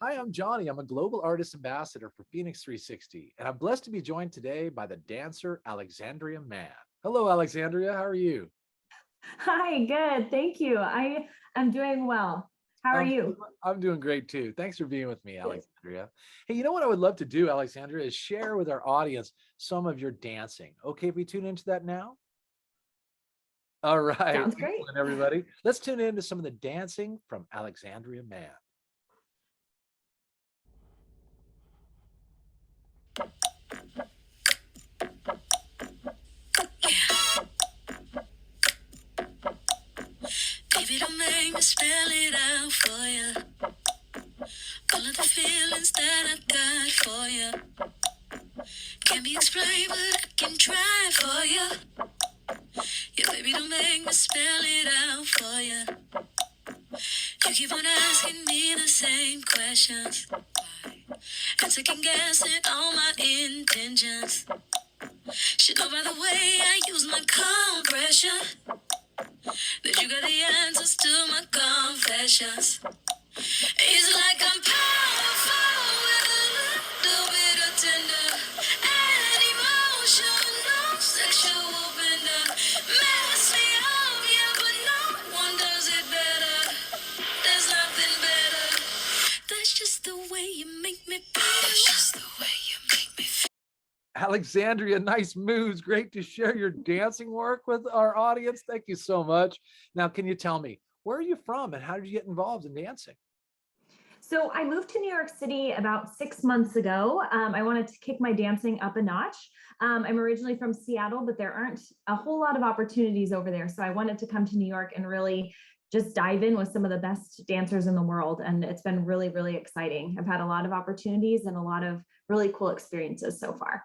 Hi, I'm Johnny. I'm a global artist ambassador for Phoenix360, and I'm blessed to be joined today by the dancer Alexandria Mann. Hello, Alexandria. How are you? Hi, good. Thank you. I am doing well. How are I'm you? I'm doing great too. Thanks for being with me, Good. Alexandria. Hey, you know what I would love to do, Alexandria, is share with our audience some of your dancing. Okay, if we tune into that now? All right, Sounds great. excellent, everybody. Let's tune into some of the dancing from Alexandria Mann. Baby, don't make me spell it out for you. All of the feelings that I got for you can't be explained, but I can try for you. Yeah, baby, don't make me spell it out for you. You keep on asking me the same questions and second guessing all my intentions. Should know by the way I use my compression that you got the answers to my confessions. It's like I'm powerful with a little bit of tender and emotional sexual bender. Mess me up, yeah, but no one does it better. There's nothing better. That's just the way you make me feel. That's just the way you make me feel. Alexandria, nice moves. Great to share your dancing work with our audience. Thank you so much. Now, can you tell me, where are you from and how did you get involved in dancing? So I moved to New York City about 6 months ago. I wanted to kick my dancing up a notch. I'm originally from Seattle, but there aren't a whole lot of opportunities over there. So I wanted to come to New York and really just dive in with some of the best dancers in the world. And it's been really, really exciting. I've had a lot of opportunities and a lot of really cool experiences so far.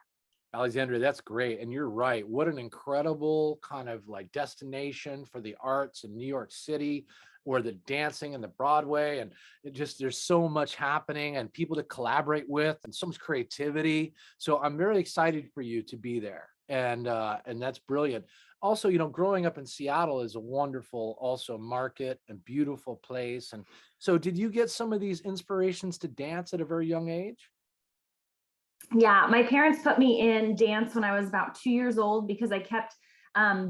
Alexandria, that's great. And you're right. What an incredible kind of like destination for the arts in New York City, or the dancing and the Broadway. And it just, there's so much happening and people to collaborate with and so much creativity. So I'm very excited for you to be there. And that's brilliant. Also, growing up in Seattle is a wonderful also market and beautiful place. And so did you get some of these inspirations to dance at a very young age? Yeah, my parents put me in dance when I was about 2 years old because I kept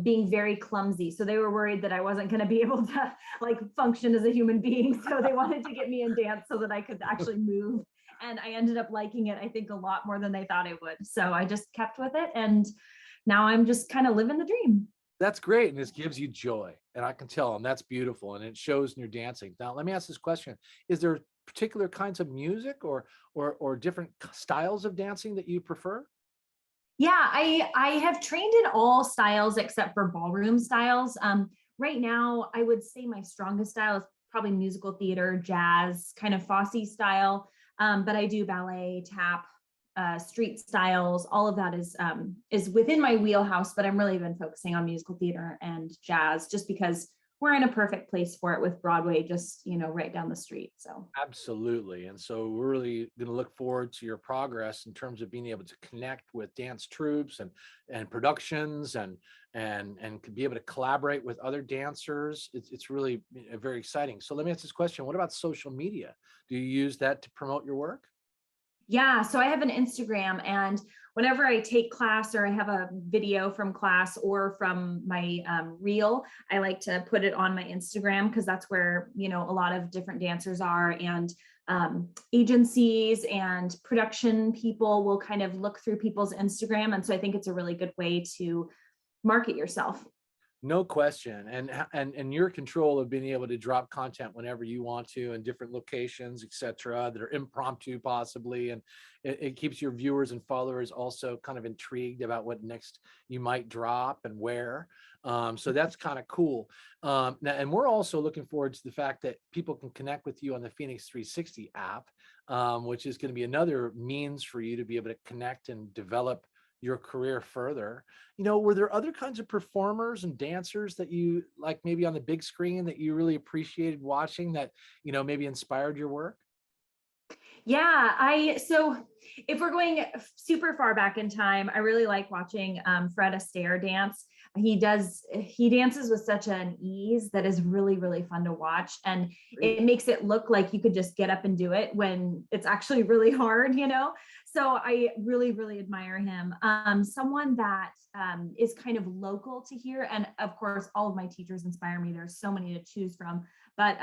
being very clumsy. So they were worried that I wasn't going to be able to like function as a human being. So they wanted to get me in dance so that I could actually move. And I ended up liking it, I think, a lot more than they thought I would. So I just kept with it. And now I'm just kind of living the dream. That's great. And this gives you joy. And I can tell, and that's beautiful. And it shows in your dancing. Now, let me ask this question. Is there particular kinds of music or different styles of dancing that you prefer? Yeah, I have trained in all styles except for ballroom styles. Right now, I would say my strongest style is probably musical theater, jazz, kind of Fosse style. But I do ballet, tap, street styles. All of that is within my wheelhouse. But I'm really been focusing on musical theater and jazz just because we're in a perfect place for it with Broadway just right down the street. So. Absolutely. And so we're really going to look forward to your progress in terms of being able to connect with dance troops and productions and could be able to collaborate with other dancers. It's really very exciting. So let me ask this question. What about social media? Do you use that to promote your work? Yeah, so I have an Instagram, and whenever I take class or I have a video from class or from my reel, I like to put it on my Instagram because that's where, a lot of different dancers are, and agencies and production people will kind of look through people's Instagram. And so I think it's a really good way to market yourself. No question. And your control of being able to drop content whenever you want to in different locations, et cetera, that are impromptu possibly. And it keeps your viewers and followers also kind of intrigued about what next you might drop and where. So that's kind of cool. Now, and we're also looking forward to the fact that people can connect with you on the Phoenix 360 app, which is going to be another means for you to be able to connect and develop your career further. Were there other kinds of performers and dancers that you like maybe on the big screen that you really appreciated watching that, maybe inspired your work? Yeah, so if we're going super far back in time, I really like watching Fred Astaire dance. he dances with such an ease that is really, really fun to watch. And it makes it look like you could just get up and do it when it's actually really hard, you know? So I really, really admire him. Someone that is kind of local to here. And of course, all of my teachers inspire me. There's so many to choose from. But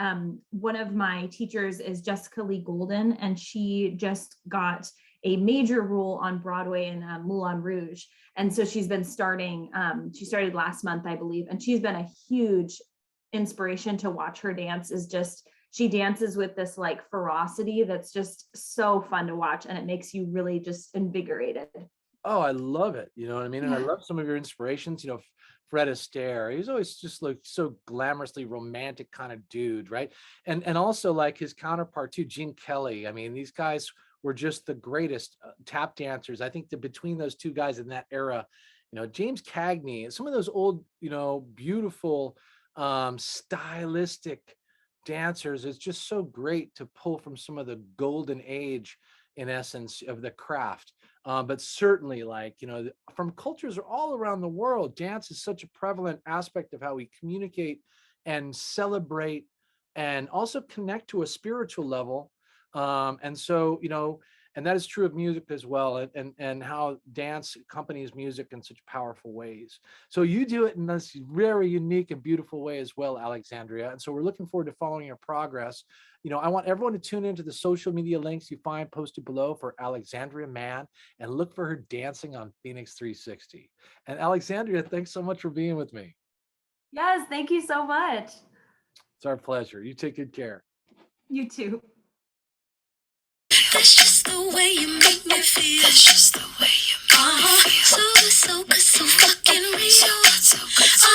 one of my teachers is Jessica Lee Golden, and she just got a major role on Broadway in Moulin Rouge. And so she's been starting, she started last month, I believe, and she's been a huge inspiration to watch her dance. Is just, she dances with this like ferocity that's just so fun to watch, and it makes you really just invigorated. Oh, I love it. You know what I mean? And I Yeah. love some of your inspirations. You know, Fred Astaire, he's always just like so glamorously romantic kind of dude, right? And also like his counterpart too, Gene Kelly. I mean, these guys were just the greatest tap dancers. I think that between those two guys in that era, you know, James Cagney, some of those old, you know, beautiful, stylistic dancers, it's just so great to pull from some of the golden age, in essence, of the craft. But certainly, like, you know, from cultures all around the world, dance is such a prevalent aspect of how we communicate and celebrate and also connect to a spiritual level. And so, you know, and that is true of music as well, and how dance accompanies music in such powerful ways. So you do it in this very unique and beautiful way as well, Alexandria. And so we're looking forward to following your progress. You know, I want everyone to tune into the social media links you find posted below for Alexandria Mann, and look for her dancing on Phoenix 360. And Alexandria, thanks so much for being with me. Yes, thank you so much. It's our pleasure. You take good care. You too. That's just the way you make me feel. That's just the way you make me feel. So good, so good, so fucking real. So good, so good, so